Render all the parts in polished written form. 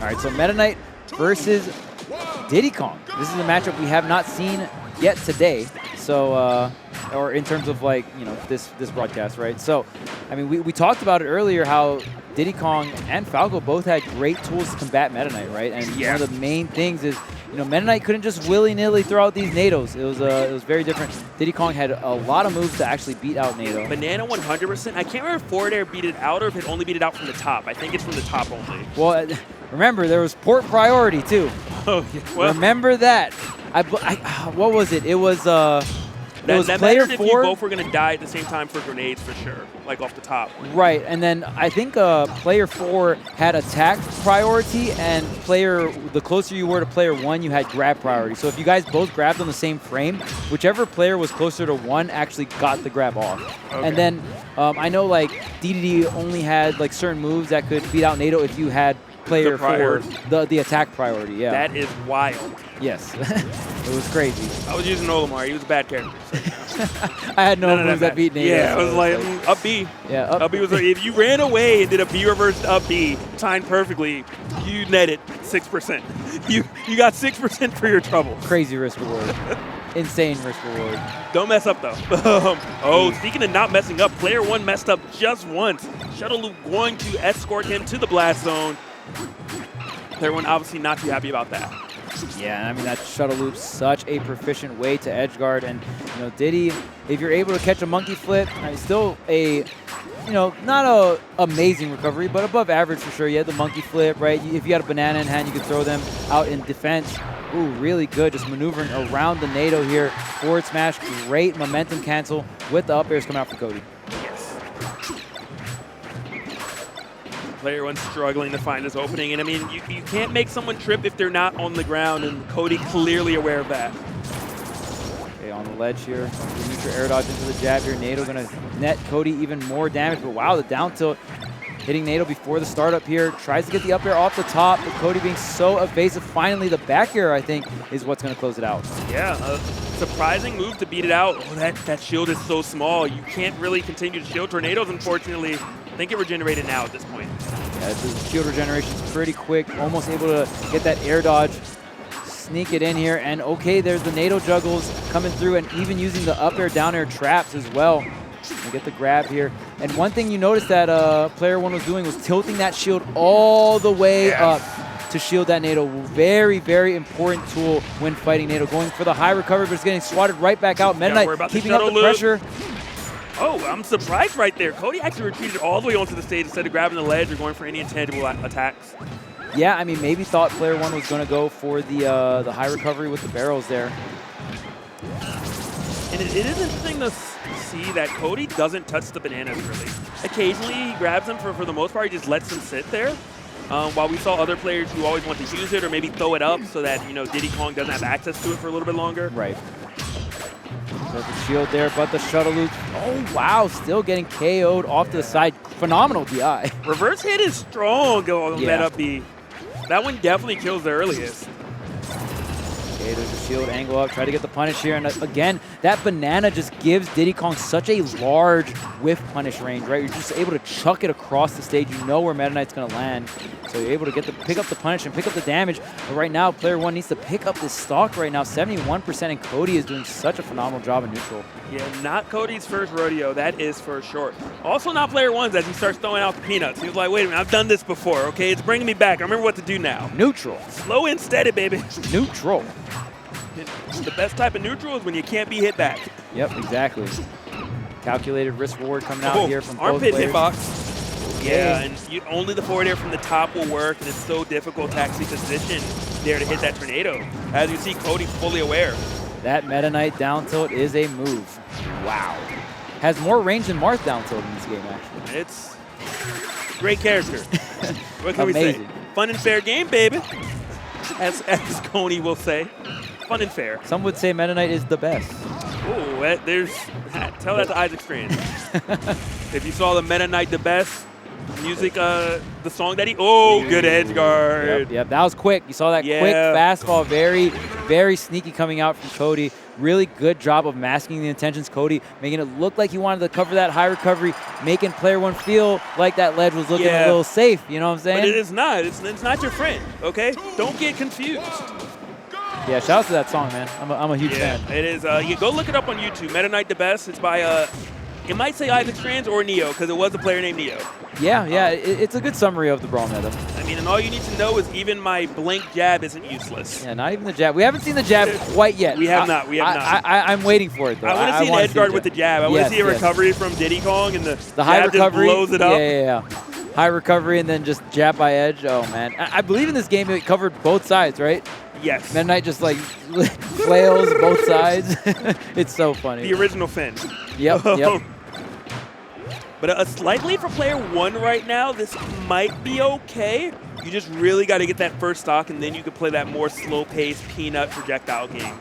All right, so Meta Knight versus Diddy Kong. This is a matchup we have not seen yet today. So, or in terms of like, you know, this broadcast, right? So, I mean, we talked about it earlier how Diddy Kong and Falco both had great tools to combat Meta Knight, right? And one of the main things is, you know, Meta Knight couldn't just willy-nilly throw out these NATOs. It was very different. Diddy Kong had a lot of moves to actually beat out NATO. Banana 100%. I can't remember if forward air beat it out or if it only beat it out from the top. I think it's from the top only. Well, remember, there was port priority, too. Oh, yeah. Well, remember that. What was it? It was that player mattered 4. if you both were going to die at the same time for grenades for sure, like off the top. Right, and then I think player 4 had attack priority, and the closer you were to player 1, you had grab priority. So if you guys both grabbed on the same frame, whichever player was closer to 1 actually got the grab off. Okay. And then I know like Diddy only had like certain moves that could beat out NATO if you had player 4, the attack priority. Yeah, that is wild. Yes, it was crazy. I was using Olimar. He was a bad character. So, I had no moves that beat NATO. Yeah, it was like up B. Yeah, up B was like, if you ran away and did a B reverse up B, timed perfectly, you netted 6%. You got 6% for your trouble. Crazy risk reward. Insane risk reward. Don't mess up though. Oh, speaking of not messing up, player 1 messed up just once. Shuttle Loop going to escort him to the blast zone. Player 1 obviously not too happy about that. Yeah, I mean, that shuttle loop's such a proficient way to edge guard. And, you know, Diddy, if you're able to catch a monkey flip, still a, you know, not a amazing recovery, but above average for sure. You had the monkey flip, right? If you had a banana in hand, you could throw them out in defense. Ooh, really good. Just maneuvering around the NATO here. Forward smash, great momentum cancel with the up airs coming out for Cody. Player 1 struggling to find his opening, and I mean, you can't make someone trip if they're not on the ground, and Cody clearly aware of that. Okay, on the ledge here, the neutral air dodge into the jab here. NATO gonna net Cody even more damage, but wow, the down tilt hitting NATO before the startup here. Tries to get the up air off the top, but Cody being so evasive. Finally, the back air, I think, is what's gonna close it out. Yeah, surprising move to beat it out. Oh, that shield is so small. You can't really continue to shield tornadoes, unfortunately. I think it regenerated now at this point. Yeah, the shield regeneration is pretty quick. Almost able to get that air dodge, sneak it in here, and okay, there's the NATO juggles coming through, and even using the up air, down air traps as well. And get the grab here. And one thing you noticed that player 1 was doing was tilting that shield all the way up to shield that NATO. Very, very important tool when fighting NATO. Going for the high recovery, but it's getting swatted right back out. Meta Knight keeping up the pressure. Oh, I'm surprised right there. Cody actually retreated all the way onto the stage instead of grabbing the ledge or going for any intangible attacks. Yeah, I mean, maybe thought player 1 was going to go for the high recovery with the barrels there. And it is interesting to see that Cody doesn't touch the bananas really. Occasionally he grabs them, for the most part he just lets them sit there. While we saw other players who always want to use it or maybe throw it up so that, you know, Diddy Kong doesn't have access to it for a little bit longer. Right. There's the shield there, but the shuttle loop. Oh, wow. Still getting KO'd off to the side. Phenomenal DI. Reverse hit is strong on that up B. That one definitely kills the earliest. Okay, there's the shield angle up. Try to get the punish here. And again, that banana just gives Diddy Kong such a large whiff punish range, right? You're just able to chuck it across the stage. You know where Meta Knight's going to land. So you're able to pick up the punish and pick up the damage. But right now, player 1 needs to pick up this stock right now. 71%, and Cody is doing such a phenomenal job in neutral. Yeah, not Cody's first rodeo. That is for sure. Also not player 1's as he starts throwing out the peanuts. He's like, wait a minute, I've done this before, okay? It's bringing me back. I remember what to do now. Neutral. Slow and steady, baby. Neutral. The best type of neutral is when you can't be hit back. Yep, exactly. Calculated risk reward coming out here from both armpit players. Hitbox. Yeah, and only the forward air from the top will work, and it's so difficult to actually position there to hit that tornado. As you see, Cody fully aware. That Meta Knight down tilt is a move. Wow. Has more range than Marth down tilt in this game, actually. It's great character. What can we say? Fun and fair game, baby. As Coney will say. Fun and fair. Some would say Meta Knight is the best. Oh, tell that to Isaac Strand. If you saw the Meta Knight the best music, the song that good edge guard. Yep, that was quick. You saw that quick fastball, very, very sneaky coming out from Cody. really good job of masking the intentions. Cody making it look like he wanted to cover that high recovery, making Player-1 feel like that ledge was looking a little safe. You know what I'm saying? But it is not. It's not your friend, okay? Don't get confused. Yeah, shout out to that song, man. I'm a huge fan. It is. You go look it up on YouTube. Meta Knight the Best. It's by, it might say Isaac Strands or Neo, because it was a player named Neo. Yeah, it's a good summary of the Brawl meta. I mean, and all you need to know is even my blank jab isn't useless. Yeah, not even the jab. We haven't seen the jab quite yet. We have not. We have not. I'm waiting for it, though. I want to see an edge guard with the jab. I want to see a recovery from Diddy Kong, and the high jab recovery just blows it up. Yeah. High recovery and then just jab by edge. Oh, man. I believe in this game it covered both sides, right? Yes. Meta Knight just, like, flails both sides. It's so funny. The original Finn. Yep. But a slight lead for Player-1 right now. This might be okay. You just really got to get that first stock, and then you can play that more slow-paced peanut projectile game.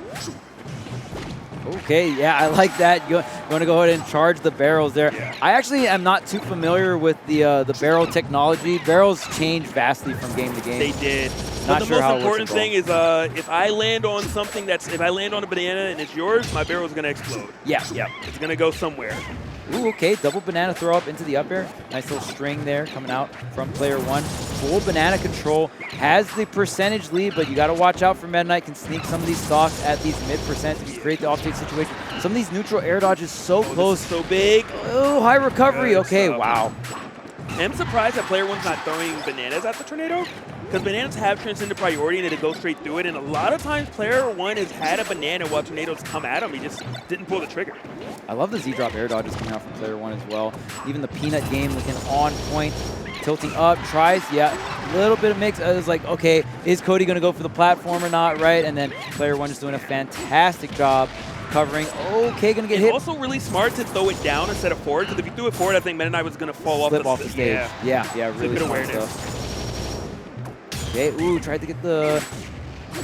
Okay, yeah, I like that. You want to go ahead and charge the barrels there. Yeah. I actually am not too familiar with the barrel technology. Barrels change vastly from game to game. They did. Not But the sure most important thing is if I land on something if I land on a banana and it's yours, my barrel is going to explode. Yeah. It's going to go somewhere. Ooh, okay, double banana throw up into the up air. Nice little string there coming out from Player-1. Full banana control, has the percentage lead, but you got to watch out for Meta Knight. Can sneak some of these stocks at these mid-percents if you create the off-take situation. Some of these neutral air dodges so close. So big. Oh, high recovery. Okay, wow. I'm surprised that Player-1's not throwing bananas at the tornado, because bananas have transcended priority and it goes straight through it. And a lot of times Player-1 has had a banana while tornadoes come at him. He just didn't pull the trigger. I love the Z-drop air dodges coming out from Player-1 as well. Even the peanut game looking on point. Tilting up, tries, a little bit of mix. I was like, okay, is Cody going to go for the platform or not, right? And then Player-1 is doing a fantastic job covering. Okay, going to get hit. Also really smart to throw it down instead of forward, because if you threw it forward, I think Meta Knight was going to fall off the stage. Yeah, really good smart awareness. stuff. Okay, ooh, tried to get the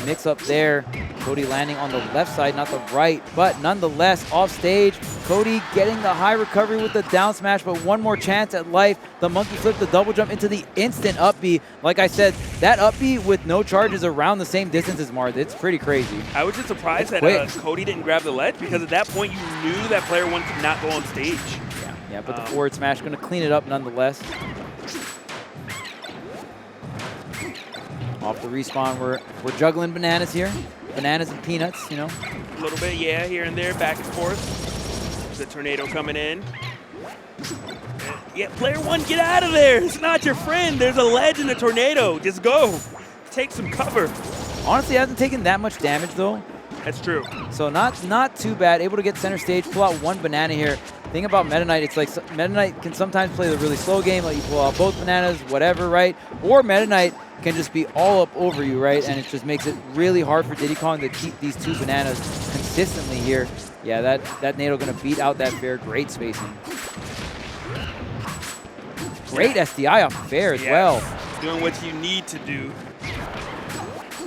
mix up there. Cody landing on the left side, not the right, but nonetheless, off stage. Cody getting the high recovery with the down smash, but one more chance at life. The monkey flip, the double jump into the instant up B. Like I said, that up B with no charges around the same distance as Marth. It's pretty crazy. I was just surprised that Cody didn't grab the ledge, because at that point you knew that Player-1 could not go on stage. Yeah, but the forward smash going to clean it up nonetheless. Off the respawn, we're juggling bananas here. Bananas and peanuts, you know. A little bit, here and there, back and forth. The tornado coming in. Yeah, Player-1, get out of there. It's not your friend. There's a ledge in the tornado. Just go. Take some cover. Honestly, hasn't taken that much damage, though. That's true. So not too bad. Able to get center stage, pull out one banana here. Thing about Meta Knight, it's like Meta Knight can sometimes play the really slow game, like you pull out both bananas, whatever, right? Or Meta Knight can just be all up over you, right? And it just makes it really hard for Diddy Kong to keep these two bananas consistently here. Yeah, that Nado gonna beat out that fair. Great spacing. Great SDI off fair as well. Doing what you need to do.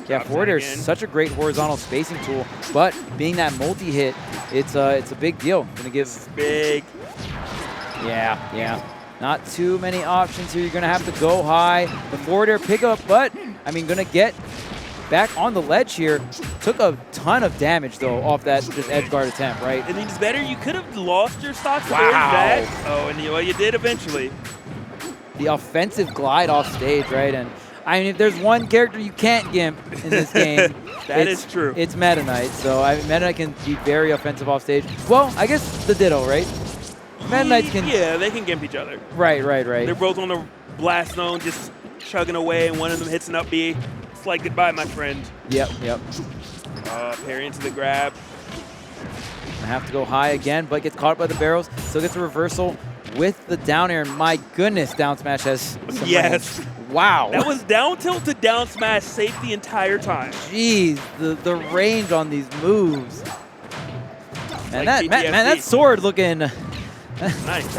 Yeah, forward air is such a great horizontal spacing tool, but being that multi-hit, it's a big deal. Gonna give big. Yeah. Not too many options here. You're gonna have to go high. The forward air pickup, but I mean, gonna get back on the ledge here. Took a ton of damage though off that just edge guard attempt, right? I think it's better. You could have lost your stocks very bad. Oh, and you did eventually. The offensive glide off stage, right? And I mean, if there's one character you can't gimp in this game, that is true. It's Meta Knight. So Meta Knight can be very offensive off stage. Well, I guess the ditto, right? Meta Knights can. Yeah, they can gimp each other. Right. They're both on the blast zone, just chugging away, and one of them hits an up B. It's like goodbye, my friend. Yep. Parry into the grab. I have to go high again, but gets caught up by the barrels. Still gets a reversal with the down air. My goodness, down smash has some range. Wow. That was down tilt to down smash safe the entire time. Jeez, the range on these moves. Man, that sword looking nice.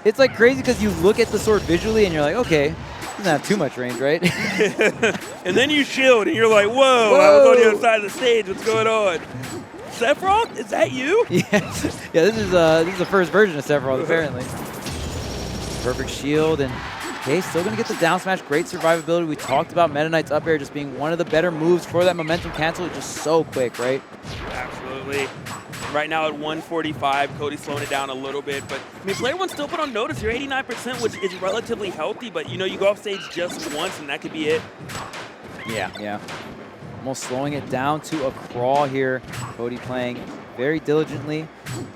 It's like crazy because you look at the sword visually and you're like, okay, doesn't have too much range, right? And then you shield and you're like, whoa, I was on the other side of the stage. What's going on? Sephiroth, is that you? Yeah, this is the first version of Sephiroth, apparently. Perfect shield, and okay, still going to get the down smash. Great survivability. We talked about Meta Knight's up air just being one of the better moves for that momentum cancel. It's just so quick, right? Absolutely. absolutely. Right now at 145, Cody's slowing it down a little bit. But, I mean, Player-1 still put on notice. You're 89%, which is relatively healthy. But, you know, you go off stage just once, and that could be it. Yeah. Almost slowing it down to a crawl here. Cody playing very diligently.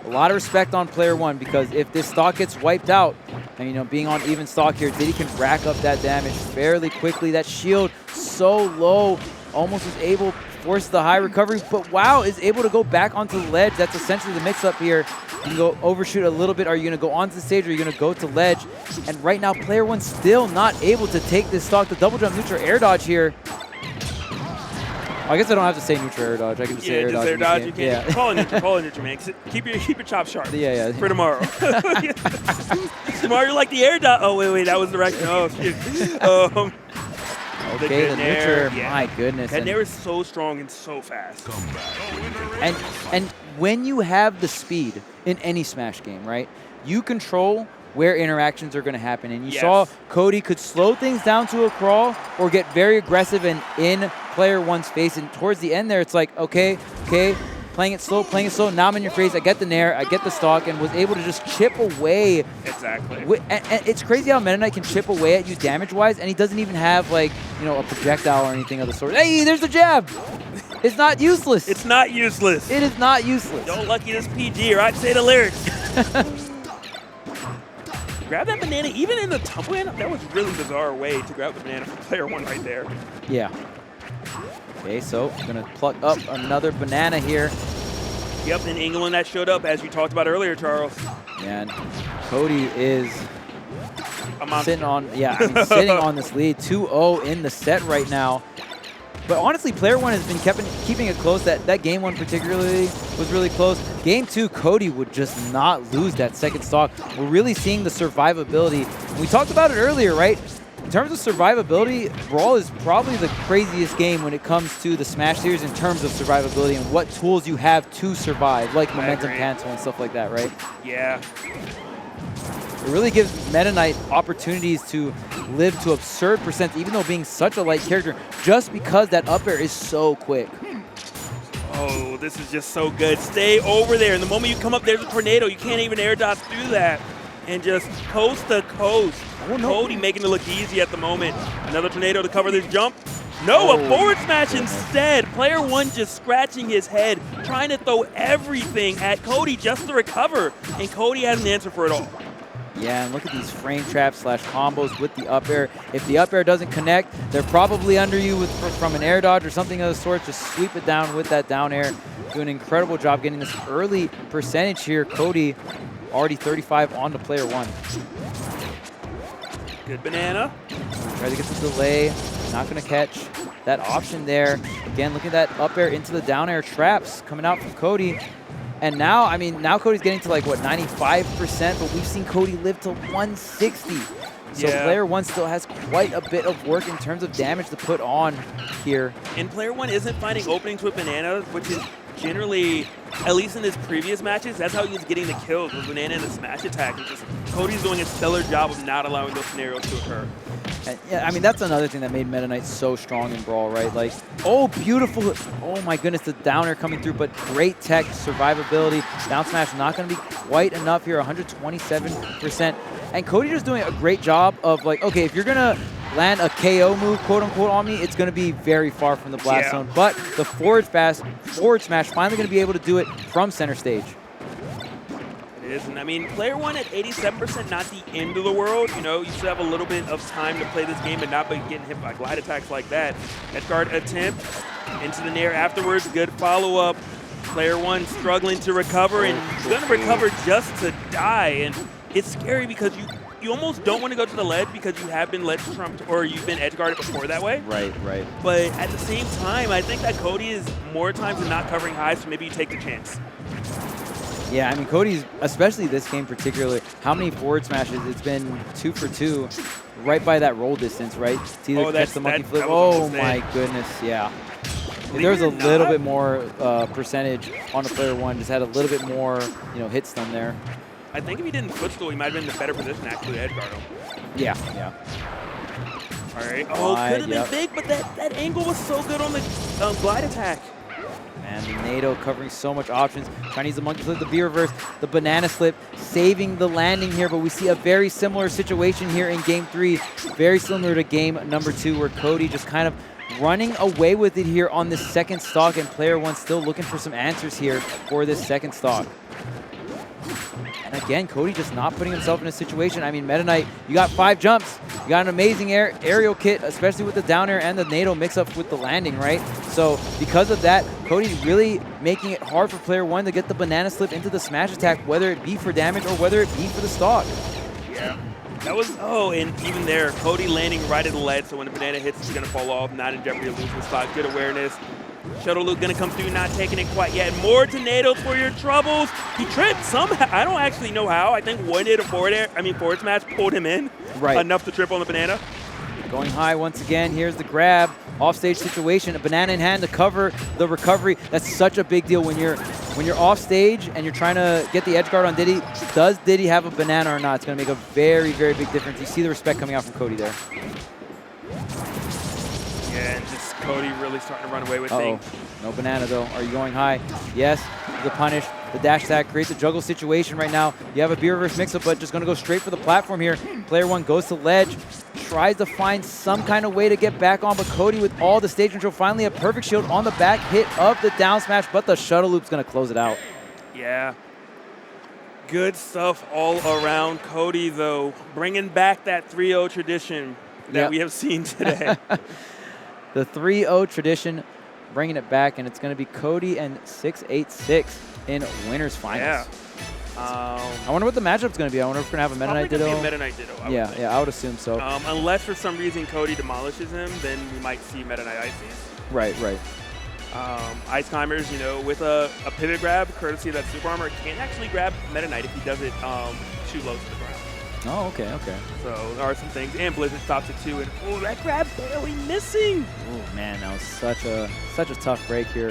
A lot of respect on Player-1 because if this stock gets wiped out, and, you know, being on even stock here, Diddy can rack up that damage fairly quickly. That shield so low, almost was able to force the high recovery, but wow, is able to go back onto the ledge. That's essentially the mix-up here. You can go overshoot a little bit. Are you going to go onto the stage or are you going to go to ledge? And right now, Player-1 still not able to take this stock. The double jump neutral air dodge here. I guess I don't have to say neutral air dodge. I can just say air dodge. Air dodge. You can call it neutral, man. Keep your chops sharp. Yeah. For tomorrow. Tomorrow you're like the air dodge. Oh wait, that was the right. Oh shit. Okay, the neutral. Yeah. My goodness. That nair is so strong and so fast. And when you have the speed in any Smash game, right? You control where interactions are going to happen. And you saw Cody could slow things down to a crawl or get very aggressive and in Player-1's face. And towards the end there, it's like, okay, playing it slow. Now I'm in your face. I get the nair, I get the stock, and was able to just chip away. Exactly. And it's crazy how Meta Knight can chip away at you damage-wise, and he doesn't even have, like, you know, a projectile or anything of the sort. Hey, there's the jab. It's not useless. It's not useless. It is not useless. Don't lucky this PG, or I'd say the lyrics. Grab that banana, even in the tumble in. That was really bizarre way to grab the banana from Player-1 right there. Yeah. Okay, so I'm going to pluck up another banana here. Yep, and England that showed up, as you talked about earlier, Charles. And Cody is sitting on, sitting on this lead. 2-0 in the set right now. But honestly, Player-1 has been keeping it close. That game one particularly was really close. Game two, Cody would just not lose that second stock. We're really seeing the survivability. We talked about it earlier, right? In terms of survivability, Brawl is probably the craziest game when it comes to the Smash series in terms of survivability and what tools you have to survive, like momentum cancel and stuff like that, right? Yeah. It really gives Meta Knight opportunities to live to absurd percent, even though being such a light character, just because that up air is so quick. Oh, this is just so good. Stay over there. And the moment you come up, there's a tornado. You can't even air dodge through that. And just coast to coast. Oh, no. Cody making it look easy at the moment. Another tornado to cover this jump. No, a forward smash instead. Player-1 just scratching his head, trying to throw everything at Cody just to recover. And Cody has an answer for it all. Yeah, and look at these frame traps / combos with the up air. If the up air doesn't connect, they're probably under you from an air dodge or something of the sort. Just sweep it down with that down air. Do an incredible job getting this early percentage here. Cody already 35 on to Player-1. Good banana. Try to get the delay. Not going to catch that option there. Again, look at that up air into the down air traps coming out from Cody. And now, I mean, now Cody's getting to like, what, 95%, but we've seen Cody live to 160. So Player-1 still has quite a bit of work in terms of damage to put on here. And Player-1 isn't finding openings with bananas, which is generally, at least in his previous matches, that's how he was getting the kills, with banana and the smash attack. Just, Cody's doing a stellar job of not allowing those scenarios to occur. And yeah, I mean, that's another thing that made Meta Knight so strong in Brawl, right? Like, oh, beautiful. Oh, my goodness, the downer coming through, but great tech, survivability. Down smash not going to be quite enough here, 127%. And Cody just doing a great job of, like, okay, if you're going to land a KO move, quote-unquote, on me, it's going to be very far from the blast zone. But the forward smash, finally going to be able to do it from center stage. And I mean, Player-1 at 87%, not the end of the world. You know, you still have a little bit of time to play this game and not be getting hit by glide attacks like that. Edge guard attempt into the nair afterwards. Good follow-up. Player-1 struggling to recover and going to recover just to die. And it's scary because you almost don't want to go to the ledge because you have been ledge trumped or you've been edge guarded before that way. Right. But at the same time, I think that Cody is more times than not covering highs, so maybe you take the chance. Yeah, I mean, Cody's, especially this game particularly, how many forward smashes? It's been 2 for 2 right by that roll distance, right? It's either catch the monkey flip. Oh, my goodness, yeah. If there was a little bit more percentage on the Player-1, just had a little bit more, you know, hit stun there. I think if he didn't footstool, he might have been in a better position to actually edge guard him. Yeah. All right. Oh, could have been big, but that angle was so good on the glide attack. And the NATO covering so much options. Trying to use the monkey flip, the B reverse, the banana slip, saving the landing here. But we see a very similar situation here in game 3. Very similar to game number 2, where Cody just kind of running away with it here on this second stock, and Player-1 still looking for some answers here for this second stock. And again, Cody just not putting himself in a situation. I mean, Meta Knight, you got 5 jumps. You got an amazing aerial kit, especially with the down air and the NATO mix-up with the landing, right? So because of that, Cody really making it hard for Player-1 to get the banana slip into the smash attack, whether it be for damage or whether it be for the stock. Yeah. That was, and even there, Cody landing right at the ledge, so when the banana hits, he's going to fall off, not in jeopardy of losing the stock. Good awareness. Shuttle loop going to come through, not taking it quite yet. More tornadoes for your troubles. He tripped somehow. I don't actually know how. I think one hit of forward smash pulled him in enough to trip on the banana. Going high once again. Here's the grab. Offstage situation. A banana in hand to cover the recovery. That's such a big deal when you're off stage and you're trying to get the edge guard on Diddy. Does Diddy have a banana or not? It's going to make a very, very big difference. You see the respect coming out from Cody there. Yeah, and just Cody really starting to run away with things. No banana though. Are you going high? Yes. The punish. The dash attack creates a juggle situation right now. You have a B reverse mix-up, but just going to go straight for the platform here. Player-1 goes to ledge, tries to find some kind of way to get back on, but Cody with all the stage control, finally a perfect shield on the back hit of the down smash, but the shuttle loop's going to close it out. Yeah. Good stuff all around. Cody, though, bringing back that 3-0 tradition that we have seen today. The 3-0 tradition, bringing it back, and it's going to be Cody and 686 in winners finals. Yeah. I wonder what the matchup's going to be. I wonder if we're going to have a Meta Knight Ditto. Probably going to be a Meta Knight Ditto. I would assume so. Unless for some reason Cody demolishes him, then we might see Meta Knight Ices. Right. Ice Climbers, with a pivot grab, courtesy of that super armor, can't actually grab Meta Knight if he does it too low to the ground. Oh, okay. So there are some things. And Blizzard stops it too. And that grab barely missing. Oh man, that was such a tough break here.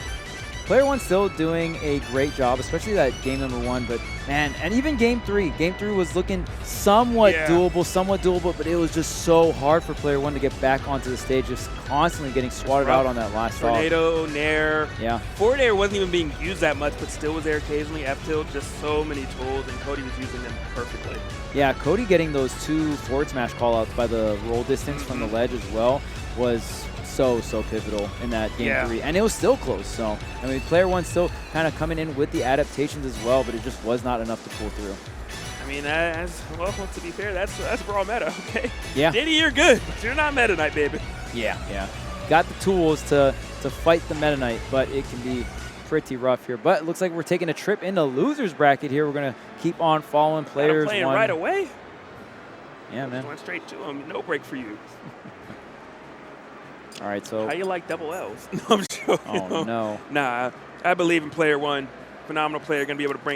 Player-1 still doing a great job, especially that game number 1. But man, and even game 3. Game 3 was looking somewhat doable, but it was just so hard for Player-1 to get back onto the stage, just constantly getting swatted out on that last stock. Tornado, Nair. Yeah. Forward air wasn't even being used that much, but still was there occasionally. F-tilt, just so many tools, and Cody was using them perfectly. Yeah, Cody getting those 2 forward smash callouts by the roll distance from the ledge as well was so pivotal in that game 3, and it was still close. So I mean, Player-1 still kind of coming in with the adaptations as well, but it just was not enough to pull through. I mean, to be fair, that's Brawl meta, okay? Yeah. Diddy, you're good, but you're not Meta Knight, baby. Yeah. Got the tools to fight the Meta Knight, but it can be pretty rough here. But it looks like we're taking a trip into losers bracket here. We're gonna keep on following players. I'm playing right away. Yeah, man. Went straight to him. No break for you. All right, so how you like double L's? No, I'm joking. Oh no. Nah, I believe in Player-1. Phenomenal player, gonna be able to bring it